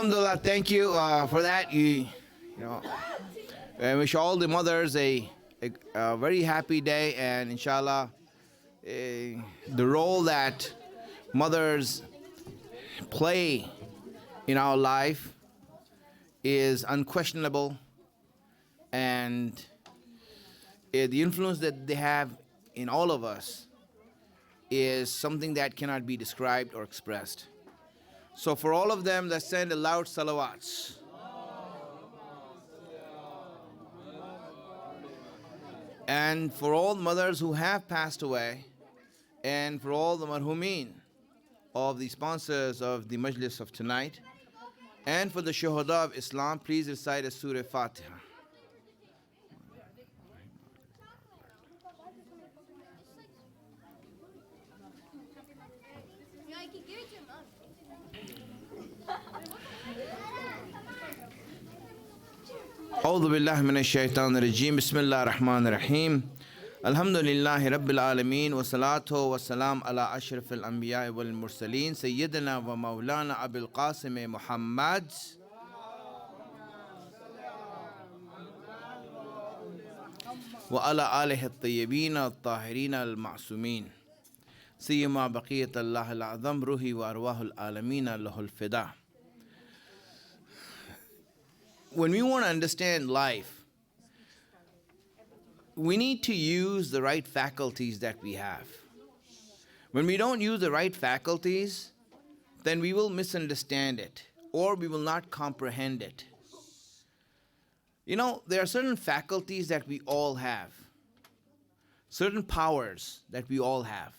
Alhamdulillah, thank you for that. You know, I wish all the mothers a very happy day, and inshallah, the role that mothers play in our life is unquestionable, and the influence that they have in all of us is something that cannot be described or expressed. So for all of them, let's send a loud salawats. And for all mothers who have passed away, and for all the marhumin of the sponsors of the majlis of tonight, and for the shuhada of Islam, please recite a Surah Fatiha. أعوذ بالله من الشيطان الرجيم بسم الله الرحمن الرحيم الحمد لله رب العالمين والصلاة والسلام على أشرف الأنبياء والمرسلين سيدنا ومولانا أبي القاسم محمد وعلى آله الطيبين الطاهرين المعصومين سيما بقية الله الأعظم روحي وأرواح العالمين له الفداء. When we want to understand life, we need to use the right faculties that we have. When we don't use the right faculties, then we will misunderstand it, or we will not comprehend it. You know, there are certain faculties that we all have, certain powers that we all have,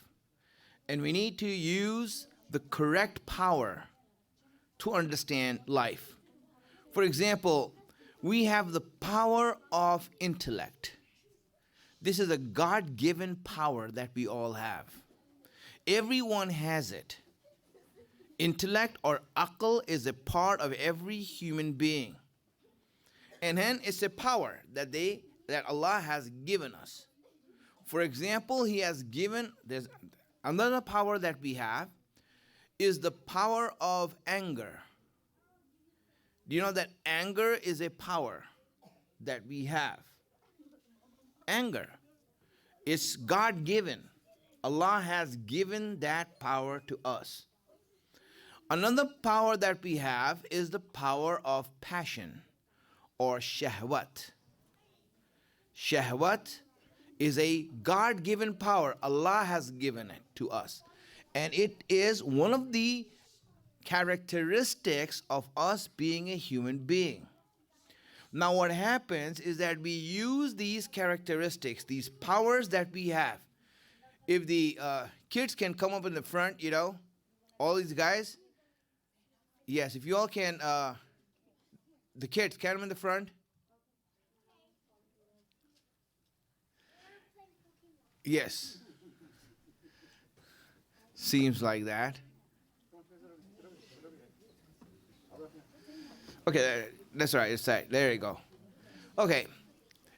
and we need to use the correct power to understand life. For example, we have the power of intellect. This is a God-given power that we all have. Everyone has it. Intellect or aql is a part of every human being. And hence it's a power that Allah has given us. For example, there's another power that we have is the power of anger. Do you know that anger is a power that we have? Anger. It's God-given. Allah has given that power to us. Another power that we have is the power of passion or shahwat. Shahwat is a God-given power. Allah has given it to us. And it is one of the characteristics of us being a human being. Now what happens is that we use these characteristics, these powers that we have. If the kids can come up in the front, all these guys. Yes, if you all can, the kids, can come in the front? Yes. Seems like that. Okay, that's right, it's right. There you go. Okay,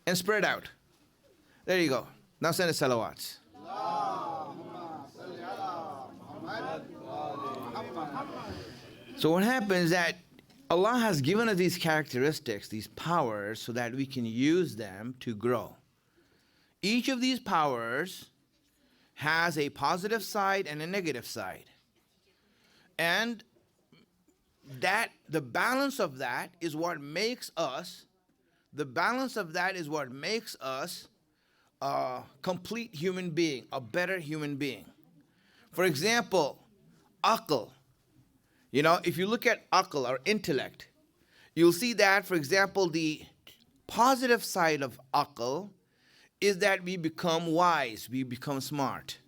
and spread out. There you go. Now send the salawats. So what happens is that Allah has given us these characteristics, these powers, so that we can use them to grow. Each of these powers has a positive side and a negative side. And that the balance of that is what makes us a complete human being, a better human being. For example, aql. If you look at aql or intellect, you'll see that, for example, the positive side of aql is that we become wise, we become smart.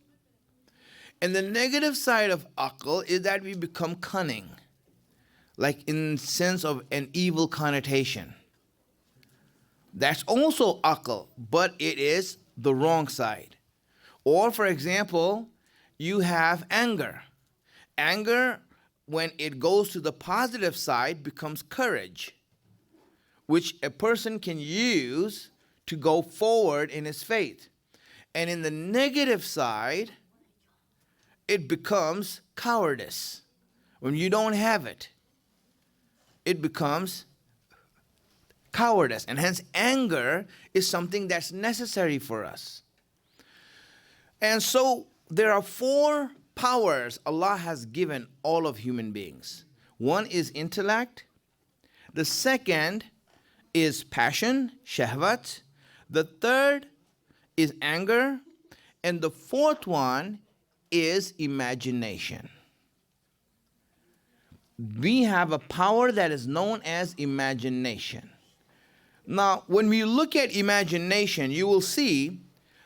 And the negative side of aql is that we become cunning, like in sense of an evil connotation. That's also aql, but it is the wrong side. Or for example, you have anger. Anger, when it goes to the positive side, becomes courage, which a person can use to go forward in his faith. And in the negative side, it becomes cowardice when you don't have it. it becomes cowardice. And hence, anger is something that's necessary for us. And so, there are 4 powers Allah has given all of human beings. One is intellect. The second is passion, shahwat. The third is anger. And the fourth one is imagination. We have a power that is known as imagination. Now, when we look at imagination, you will see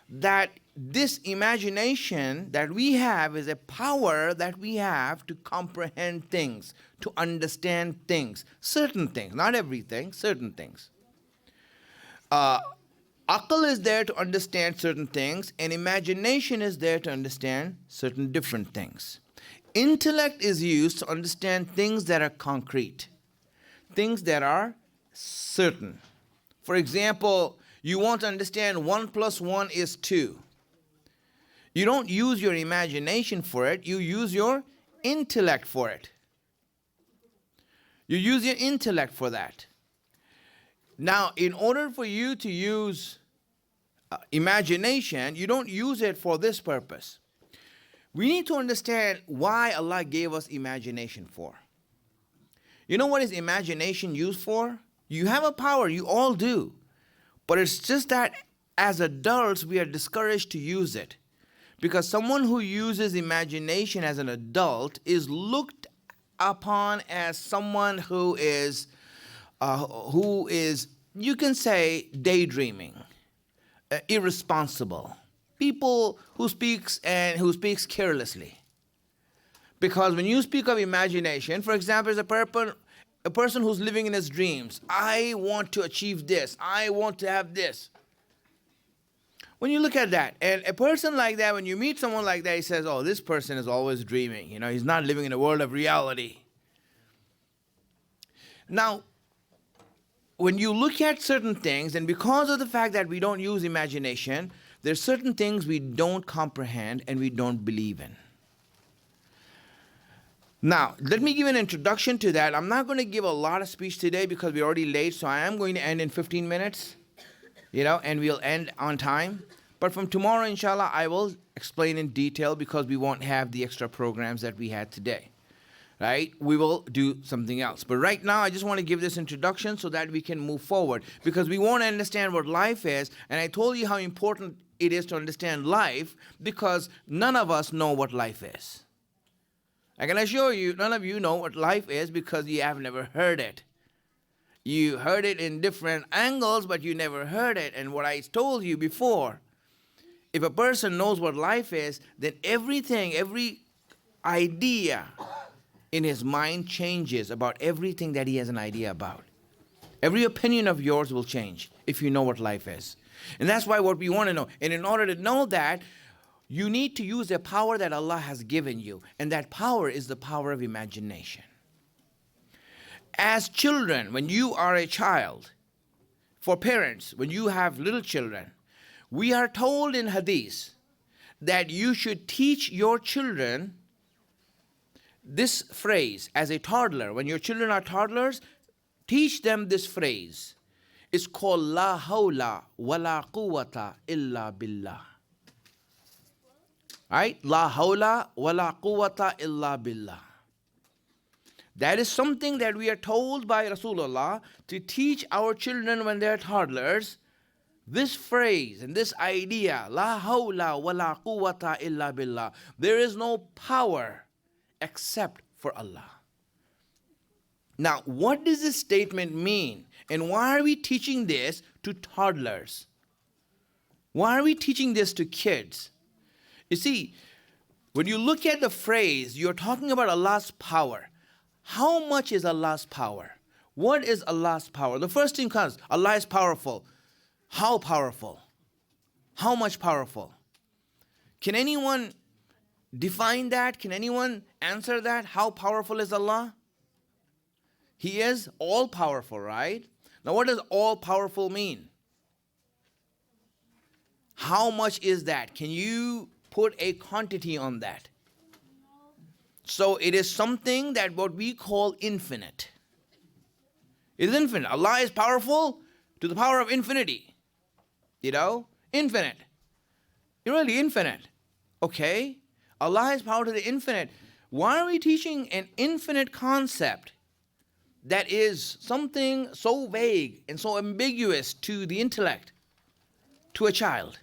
that this imagination that we have is a power that we have to comprehend things, to understand things, certain things, not everything, certain things. Aql is there to understand certain things, and imagination is there to understand certain different things. Intellect is used to understand things that are concrete, things that are certain. For example, you want to understand 1 + 1 is 2. You don't use your imagination for it, you use your intellect for it. You use your intellect for that. Now, in order for you to use imagination, you don't use it for this purpose. We need to understand why Allah gave us imagination for. You know what is imagination used for? You have a power, you all do. But it's just that as adults, we are discouraged to use it. Because someone who uses imagination as an adult is looked upon as someone who is, you can say, daydreaming, irresponsible. People who speaks carelessly. Because when you speak of imagination, for example, there's a person who's living in his dreams. I want to achieve this. I want to have this. When you look at that, and a person like that, when you meet someone like that, he says, oh, this person is always dreaming. You know, he's not living in a world of reality. Now, when you look at certain things, and because of the fact that we don't use imagination, there's certain things we don't comprehend and we don't believe in. Now, let me give an introduction to that. I'm not going to give a lot of speech today because we're already late, so I am going to end in 15 minutes. And we'll end on time. But from tomorrow, inshallah, I will explain in detail because we won't have the extra programs that we had today, right? We will do something else. But right now, I just want to give this introduction so that we can move forward because we won't understand what life is. And I told you how important it is to understand life because none of us know what life is. I can assure you, none of you know what life is because you have never heard it. You heard it in different angles, but you never heard it. And what I told you before, if a person knows what life is, then everything, every idea in his mind changes about everything that he has an idea about. Every opinion of yours will change if you know what life is. And that's why what we want to know. And in order to know that, you need to use the power that Allah has given you. And that power is the power of imagination. As children, when you are a child, for parents, when you have little children, we are told in hadith that you should teach your children this phrase as a toddler. When your children are toddlers, teach them this phrase. It's called La hawla wa la quwwata illa billah. Right? La hawla wa la quwwata illa billah. That is something that we are told by Rasulullah to teach our children when they are toddlers. This phrase and this idea, La hawla wa la quwwata illa billah. There is no power except for Allah. Now, what does this statement mean? And why are we teaching this to toddlers? Why are we teaching this to kids? You see, when you look at the phrase, you're talking about Allah's power. How much is Allah's power? What is Allah's power? The first thing comes, Allah is powerful. How powerful? How much powerful? Can anyone define that? Can anyone answer that? How powerful is Allah? He is all powerful, right? Now, what does all powerful mean? How much is that? Can you put a quantity on that? So it is something that what we call infinite. It is infinite. Allah is powerful to the power of infinity. Infinite. Really infinite. Okay? Allah has power to the infinite. Why are we teaching an infinite concept that is something so vague and so ambiguous to the intellect, to a child?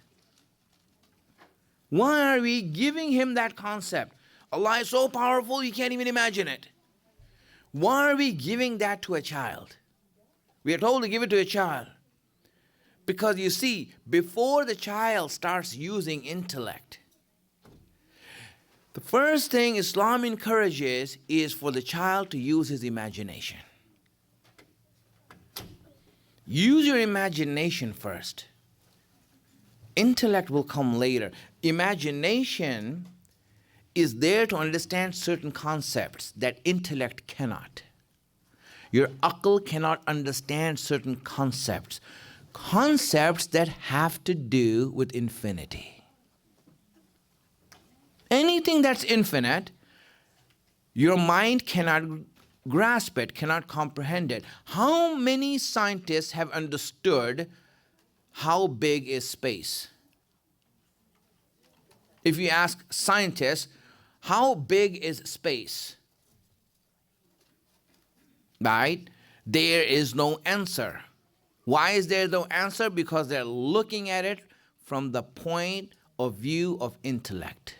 Why are we giving him that concept? Allah is so powerful you can't even imagine it. Why are we giving that to a child? We are told to give it to a child. Because you see, before the child starts using intellect, the first thing Islam encourages is for the child to use his imagination. Use your imagination first. Intellect will come later. Imagination is there to understand certain concepts that intellect cannot. Your aql cannot understand certain concepts. Concepts that have to do with infinity. Anything that's infinite, your mind cannot grasp it, cannot comprehend it. How many scientists have understood how big is space? If you ask scientists, how big is space? Right? There is no answer. Why is there no answer? Because they're looking at it from the point of view of intellect.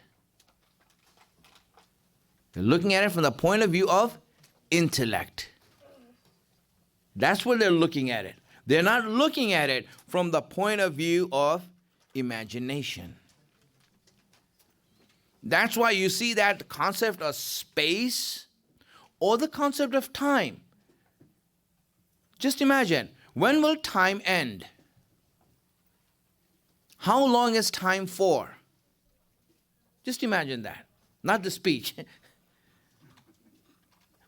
They're looking at it from the point of view of intellect. That's where they're looking at it. They're not looking at it from the point of view of imagination. That's why you see that concept of space or the concept of time. Just imagine, when will time end? How long is time for? Just imagine that. Not the speech.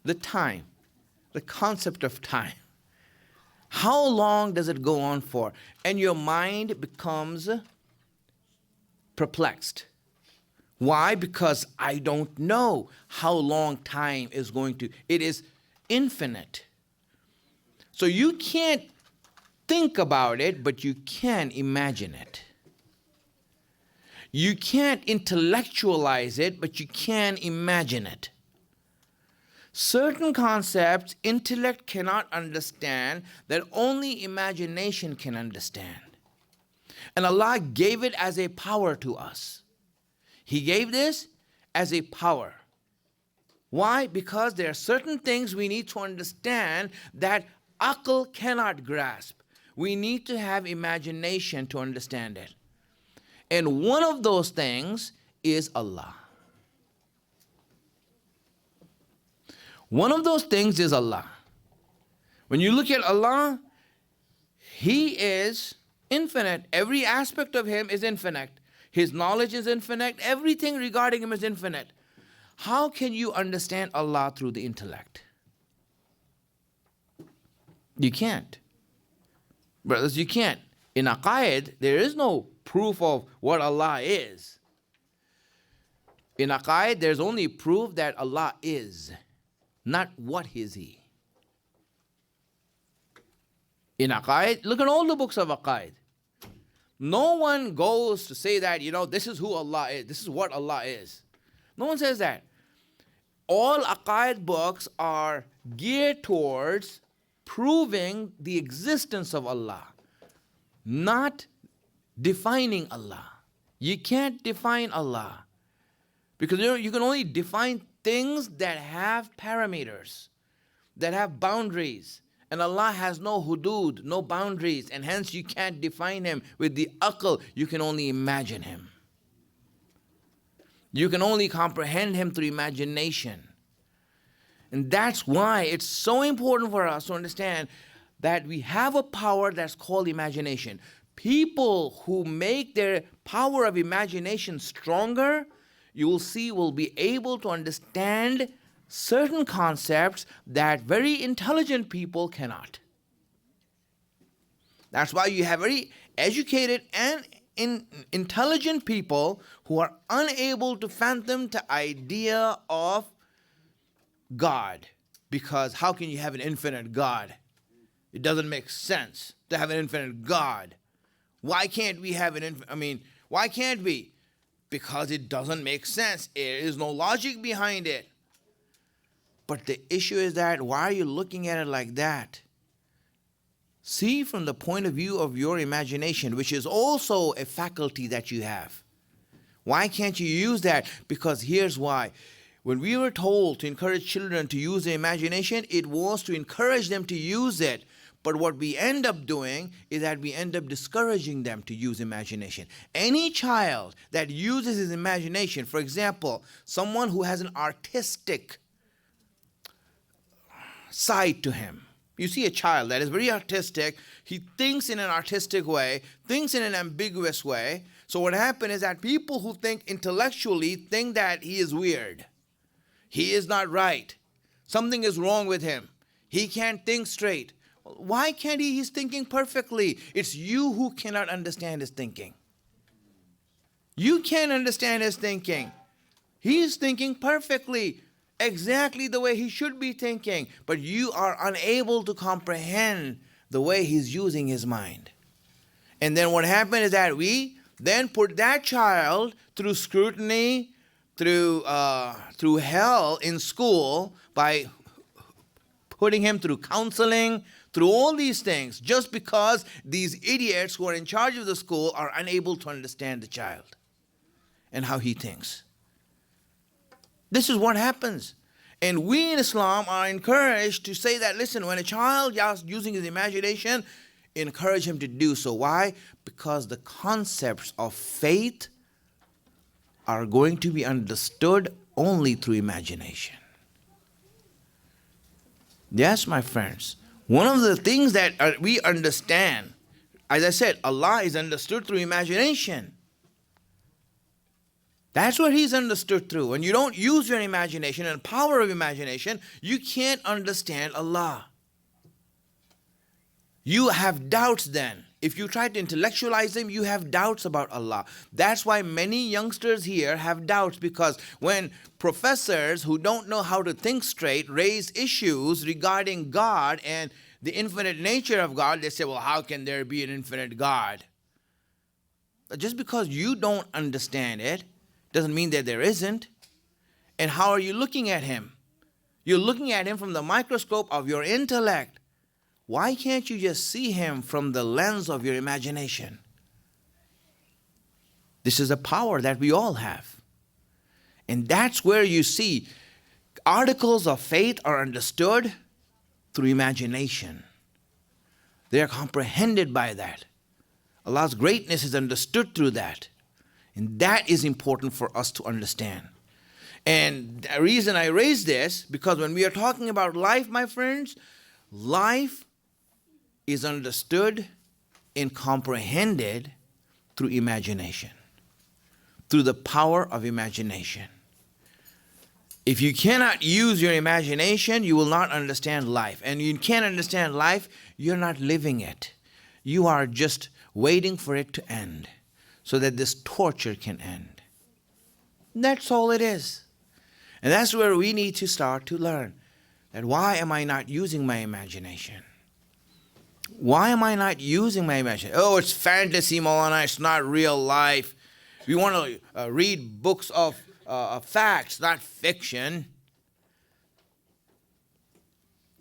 The time. The concept of time. How long does it go on for? And your mind becomes perplexed. Why? Because I don't know how long time is going to. It is infinite. So you can't think about it, but you can imagine it. You can't intellectualize it, but you can imagine it. Certain concepts intellect cannot understand that only imagination can understand. And Allah gave it as a power to us. He gave this as a power. Why? Because there are certain things we need to understand that aql cannot grasp. We need to have imagination to understand it. And one of those things is Allah. One of those things is Allah. When you look at Allah, He is infinite. Every aspect of Him is infinite. His knowledge is infinite. Everything regarding Him is infinite. How can you understand Allah through the intellect? You can't. Brothers, you can't. In aqaid, there is no proof of what Allah is. In aqaid, there's only proof that Allah is, not what is He. In aqaid, look at all the books of aqaid. No one goes to say that, this is who Allah is, this is what Allah is. No one says that. All aqaid books are geared towards proving the existence of Allah, not defining Allah. You can't define Allah. Because you can only define things that have parameters, that have boundaries. And Allah has no hudud, no boundaries, and hence you can't define Him with the aql. You can only imagine Him. You can only comprehend Him through imagination. And that's why it's so important for us to understand that we have a power that's called imagination. People who make their power of imagination stronger, you will see, will be able to understand certain concepts that very intelligent people cannot. That's why you have very educated and intelligent people who are unable to fathom the idea of God. Because how can you have an infinite God? It doesn't make sense to have an infinite God. Why can't we have why can't we? Because it doesn't make sense. There is no logic behind it. But the issue is that, why are you looking at it like that? See from the point of view of your imagination, which is also a faculty that you have. Why can't you use that? Because here's why. When we were told to encourage children to use their imagination, it was to encourage them to use it. But what we end up doing is that we end up discouraging them to use imagination. Any child that uses his imagination, for example, someone who has an artistic side to him. You see a child that is very artistic, he thinks in an artistic way, thinks in an ambiguous way. So what happens is that people who think intellectually think that he is weird. He is not right. Something is wrong with him. He can't think straight. Why can't he? He's thinking perfectly. It's you who cannot understand his thinking. You can't understand his thinking. He's thinking perfectly, exactly the way he should be thinking, but you are unable to comprehend the way he's using his mind. And then what happened is that we then put that child through scrutiny, through hell in school by putting him through counseling, through all these things, just because these idiots who are in charge of the school are unable to understand the child and how he thinks. This is what happens. And we in Islam are encouraged to say that, listen, when a child is using his imagination, encourage him to do so. Why? Because the concepts of faith are going to be understood only through imagination. Yes, my friends. One of the things that we understand, as I said, Allah is understood through imagination. That's what He's understood through. When you don't use your imagination and power of imagination, you can't understand Allah. You have doubts then. If you try to intellectualize them, you have doubts about Allah. That's why many youngsters here have doubts, because when professors who don't know how to think straight raise issues regarding God and the infinite nature of God, they say, well, how can there be an infinite God? Just because you don't understand it doesn't mean that there isn't. And how are you looking at Him? You're looking at Him from the microscope of your intellect. Why can't you just see Him from the lens of your imagination? This is a power that we all have. And that's where you see articles of faith are understood through imagination. They are comprehended by that. Allah's greatness is understood through that. And that is important for us to understand. And the reason I raise this, because when we are talking about life, my friends, life is understood and comprehended through imagination, through the power of imagination. If you cannot use your imagination, you will not understand life. And you can't understand life, you're not living it. You are just waiting for it to end so that this torture can end. That's all it is. And that's where we need to start to learn that why am I not using my imagination? Why am I not using my imagination? Oh, it's fantasy, Maulana. It's not real life. We want to read books of facts, not fiction.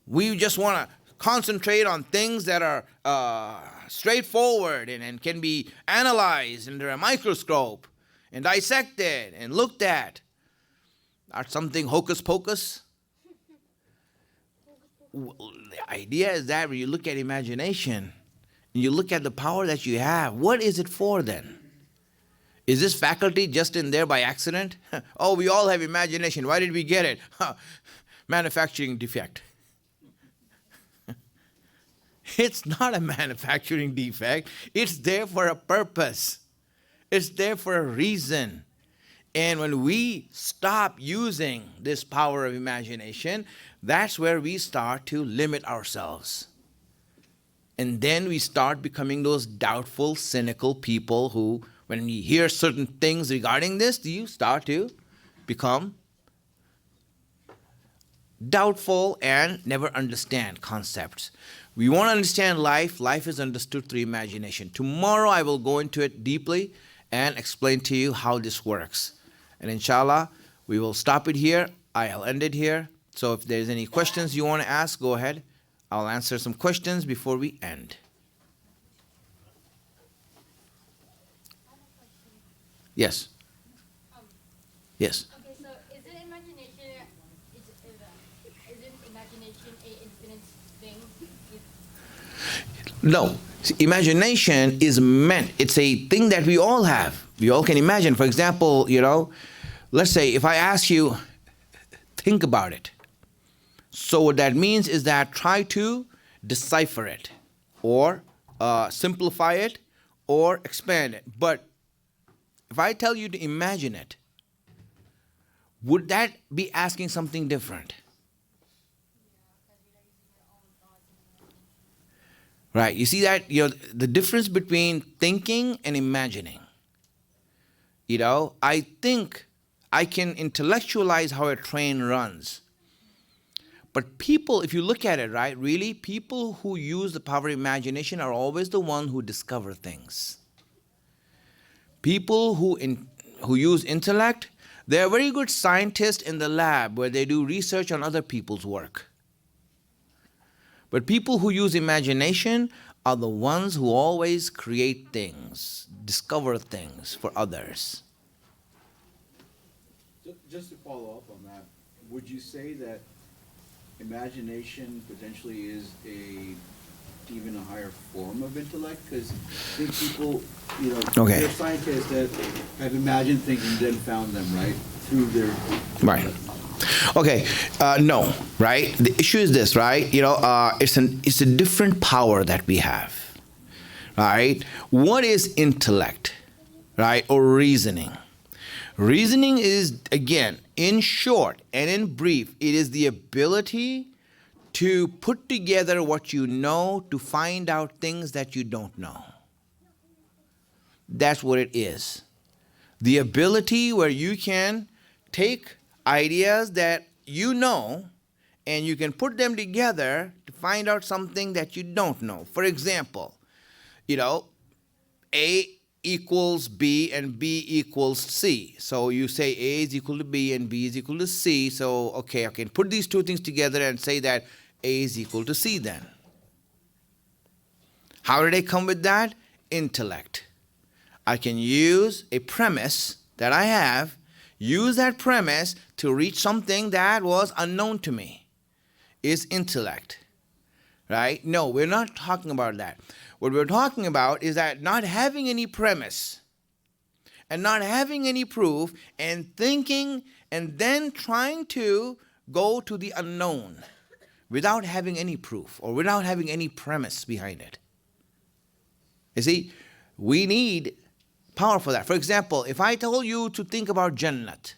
We just want to concentrate on things that are straightforward and can be analyzed under a microscope and dissected and looked at. Not something hocus pocus. The idea is that when you look at imagination, and you look at the power that you have, what is it for then? Is this faculty just in there by accident? Oh, we all have imagination. Why did we get it? Manufacturing defect. It's not a manufacturing defect. It's there for a purpose. It's there for a reason. And when we stop using this power of imagination, that's where we start to limit ourselves. And then we start becoming those doubtful, cynical people who, when you hear certain things regarding this, you start to become doubtful and never understand concepts. We want to understand life. Life is understood through imagination. Tomorrow I will go into it deeply and explain to you how this works. And inshallah, we will stop it here. I'll end it here. So if there's any questions you want to ask, go ahead. I'll answer some questions before we end. Yes. Yes. Okay, so isn't imagination a infinite thing? No. See, imagination is meant, it's a thing that we all have. We all can imagine. For example, let's say if I ask you, think about it. So what that means is that try to decipher it or simplify it or expand it. But if I tell you to imagine it, would that be asking something different? Right. You see that, the difference between thinking and imagining. I think I can intellectualize how a train runs. But people, if you look at it, right, really, people who use the power of imagination are always the ones who discover things. People who use intellect, they are very good scientists in the lab where they do research on other people's work. But people who use imagination are the ones who always create things, discover things for others. Just to follow up on that, would you say that imagination potentially is even a higher form of intellect? Because I think people, Okay. there are scientists that have imagined things and then found them, right, through their... Right. Okay, no, right? The issue is this, right? It's a different power that we have, right? What is intellect, right, or reasoning? Reasoning is, again, in short and in brief, it is the ability to put together what you know to find out things that you don't know. That's what it is. The ability where you can take ideas that you know and you can put them together to find out something that you don't know. For example, A equals B and B equals C. So you say A is equal to B and B is equal to C. So, okay, I can put these two things together and say that A is equal to C then. How did I come with that? Intellect. I can use a premise that I have, use that premise to reach something that was unknown to me. Is intellect. Right? No, we're not talking about that. What we're talking about is that not having any premise and not having any proof and thinking and then trying to go to the unknown without having any proof or without having any premise behind it. You see, we need power for that. For example, if I told you to think about Jannat,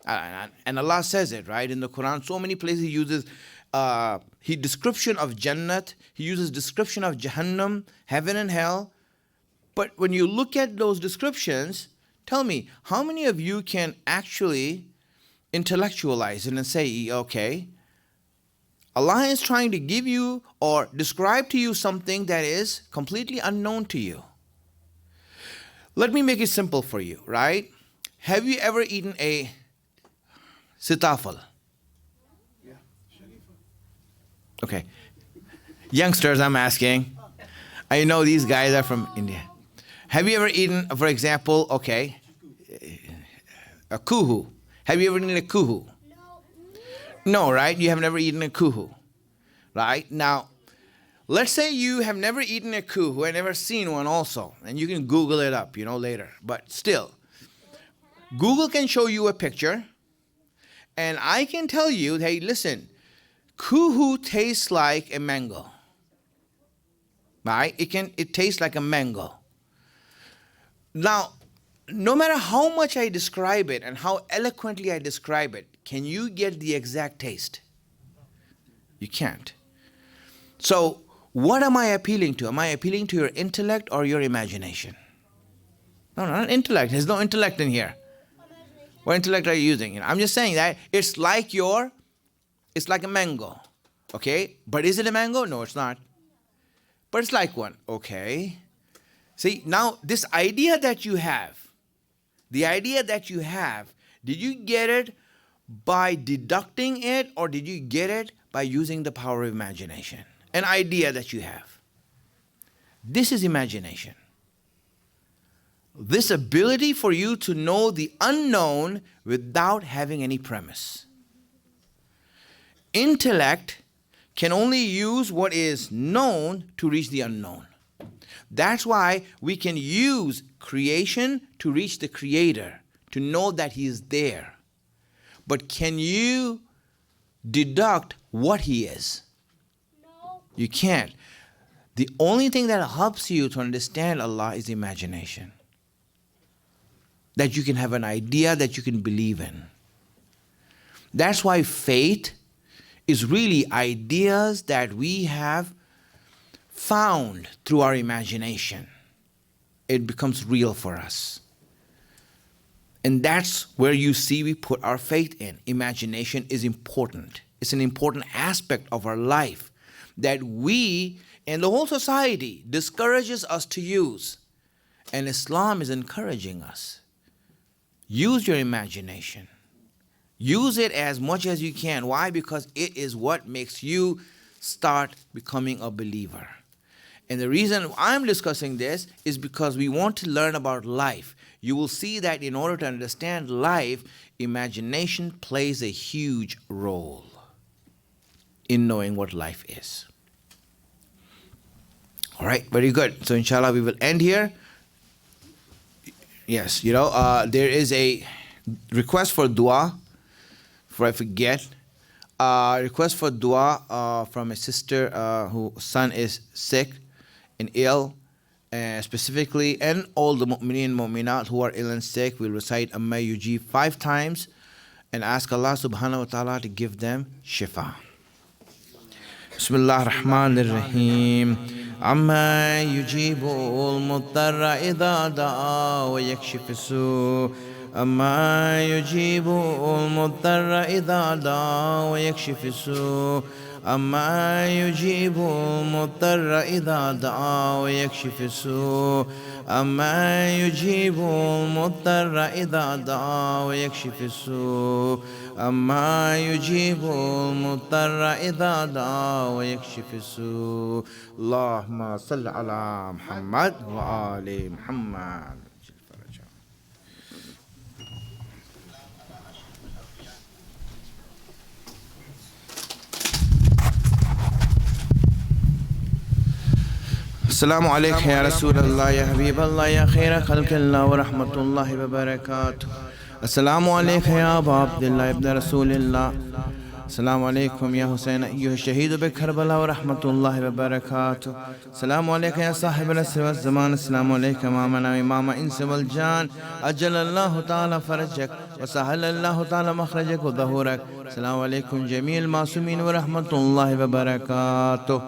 and Allah says it, right, in the Quran, so many places He uses description of Jannat, He uses description of Jahannam, heaven and hell. But when you look at those descriptions, tell me, how many of you can actually intellectualize it and say, okay, Allah is trying to give you or describe to you something that is completely unknown to you. Let me make it simple for you, right? Have you ever eaten a sitafal? Yeah. Okay. Youngsters, I'm asking. I know these guys are from India. Have you ever eaten, for example, okay, a kuhu? Have you ever eaten a kuhu? No, right? You have never eaten a kuhu, right? Now, let's say you have never eaten a kuhu and never seen one also, and you can Google it up, later. But still, Google can show you a picture, and I can tell you, hey, listen, kuhu tastes like a mango, right? It tastes like a mango. Now, no matter how much I describe it and how eloquently I describe it, can you get the exact taste? You can't. So, what am I appealing to? Am I appealing to your intellect or your imagination? No, not intellect. There's no intellect in here. What intellect are you using? I'm just saying that it's like a mango. Okay? But is it a mango? No, it's not. but it's like one. Okay. See, now this idea that you have, did you get it by deducting it, or did you get it by using the power of imagination? An idea that you have. This is imagination. This ability for you to know the unknown without having any premise. Intellect can only use what is known to reach the unknown. That's why we can use creation to reach the Creator, to know that He is there. But can you deduct what He is? No. You can't. The only thing that helps you to understand Allah is imagination. That you can have an idea that you can believe in. That's why faith is really ideas that we have found through our imagination. It becomes real for us. And that's where you see we put our faith in. Imagination is important. It's an important aspect of our life that we and the whole society discourages us to use. And Islam is encouraging us. Use your imagination. Use it as much as you can. Why? Because it is what makes you start becoming a believer. And the reason I'm discussing this is because we want to learn about life. You will see that in order to understand life, imagination plays a huge role in knowing what life is. All right, very good. So inshallah, we will end here. Yes, there is a request for dua, before I forget. Request for dua from a sister whose son is sick and ill, specifically, and all the mu'mineen and mu'minat who are ill and sick. We'll recite Amma Yujib 5 times and ask Allah subhanahu wa ta'ala to give them shifa. Bismillah ar-Rahman ar-Rahim. Amma yujibu al-muttarra idha da'a wa yakshif as-su'. Amma yujibu al-muttarra idha da'a wa yakshif as-su'. أما يجيب المضطر إذا دعا ويكشف السوء أما يجيب المضطر إذا دعا ويكشف السوء أما يجيب المضطر إذا دعا ويكشف السوء اللهم صل على محمد وآل محمد. السلام عليك يا رسول الله يا حبيب الله يا خير خلق الله ورحمة الله وبركاته. السلام عليك يا أبا عبد الله ابن رسول الله. السلام عليكم يا حسين أيها الشهيد بكربلاء ورحمة الله وبركاته. السلام عليك يا صاحب العصر والزمان. السلام عليك إمامنا إمام إنس والجان. أجل الله تعالى فرجك وسهل الله تعالى مخرجك وظهورك. السلام عليكم جميع المعصومين ورحمة الله وبركاته.